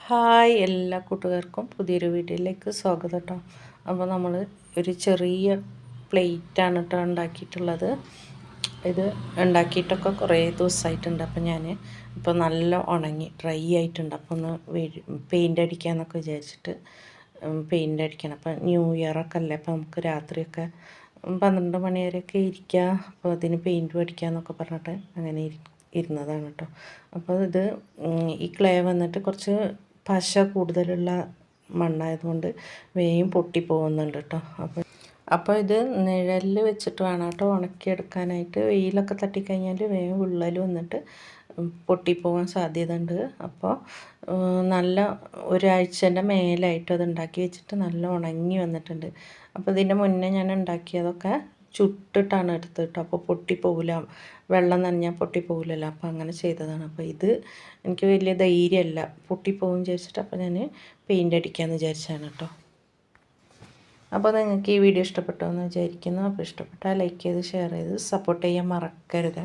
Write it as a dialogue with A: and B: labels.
A: Hi എല്ലാ കൂട്ടുകാർക്കും പുതിയൊരു വീഡിയോയിലേക്ക് സ്വാഗതം കേട്ടോ. അപ്പോൾ നമ്മൾ ഒരു ചെറിയ പ്ലേറ്റാണ് കേട്ടോ ഉണ്ടാക്കിയിട്ടുള്ളത്. ഇത് ഉണ്ടാക്കിയിട്ടൊക്കെ കുറേ ദിവസമായിട്ടുണ്ട്. അപ്പോൾ ഞാൻ ഇപ്പോൾ നല്ല ഉണങ്ങി ഡ്രൈ ആയിട്ടുണ്ട്. അപ്പോൾ ഒന്ന് പെയിൻ്റ് അടിക്കാമെന്നൊക്കെ വിചാരിച്ചിട്ട് പെയിൻ്റ് അടിക്കണം. അപ്പോൾ ന്യൂ ഇയറൊക്കെ അല്ലേ, അപ്പോൾ നമുക്ക് രാത്രിയൊക്കെ 12 മണി വരെയൊക്കെ ഇരിക്കുക. അപ്പോൾ അതിന് പെയിൻറ്റ് അടിക്കാമെന്നൊക്കെ പറഞ്ഞിട്ട് അങ്ങനെ ഇരുന്നതാണ് കേട്ടോ. അപ്പോൾ ഇത് ഈ ക്ലേ വന്നിട്ട് കുറച്ച് പശ കൂടുതലുള്ള മണ്ണായതുകൊണ്ട് വേഗം പൊട്ടിപ്പോകുന്നുണ്ട് കേട്ടോ. അപ്പോൾ ഇത് നിഴലിൽ വെച്ചിട്ട് വേണം കേട്ടോ ഉണക്കിയെടുക്കാനായിട്ട്. വെയിലൊക്കെ തട്ടിക്കഴിഞ്ഞാൽ വേഗം വിള്ളൽ വന്നിട്ട് പൊട്ടിപ്പോകാൻ സാധ്യത ഉണ്ട്. അപ്പോൾ നല്ല ഒരാഴ്ചൻ്റെ മേലായിട്ട് അത് ഉണ്ടാക്കി വെച്ചിട്ട് നല്ല ഉണങ്ങി വന്നിട്ടുണ്ട്. അപ്പോൾ ഇതിൻ്റെ മുന്നേ ഞാൻ ഉണ്ടാക്കിയതൊക്കെ ചുട്ടിട്ടാണ് എടുത്തത് കേട്ടോ. അപ്പോൾ പൊട്ടിപ്പോകില്ല, വെള്ളം നനഞ്ഞാൽ പൊട്ടിപ്പോകില്ലല്ലോ. അപ്പോൾ അങ്ങനെ ചെയ്തതാണ്. അപ്പോൾ ഇത് എനിക്ക് വലിയ ധൈര്യമല്ല, പൊട്ടിപ്പോകും വിചാരിച്ചിട്ട് അപ്പോൾ ഞാൻ പെയിൻ്റ് അടിക്കാമെന്ന് വിചാരിച്ചാണ് കേട്ടോ. അപ്പോൾ നിങ്ങൾക്ക് ഈ വീഡിയോ ഇഷ്ടപ്പെട്ടോ എന്ന് വിചാരിക്കുന്നു. അപ്പോൾ ഇഷ്ടപ്പെട്ടാൽ ലൈക്ക് ചെയ്ത് ഷെയർ ചെയ്ത് സപ്പോർട്ട് ചെയ്യാൻ മറക്കരുത്.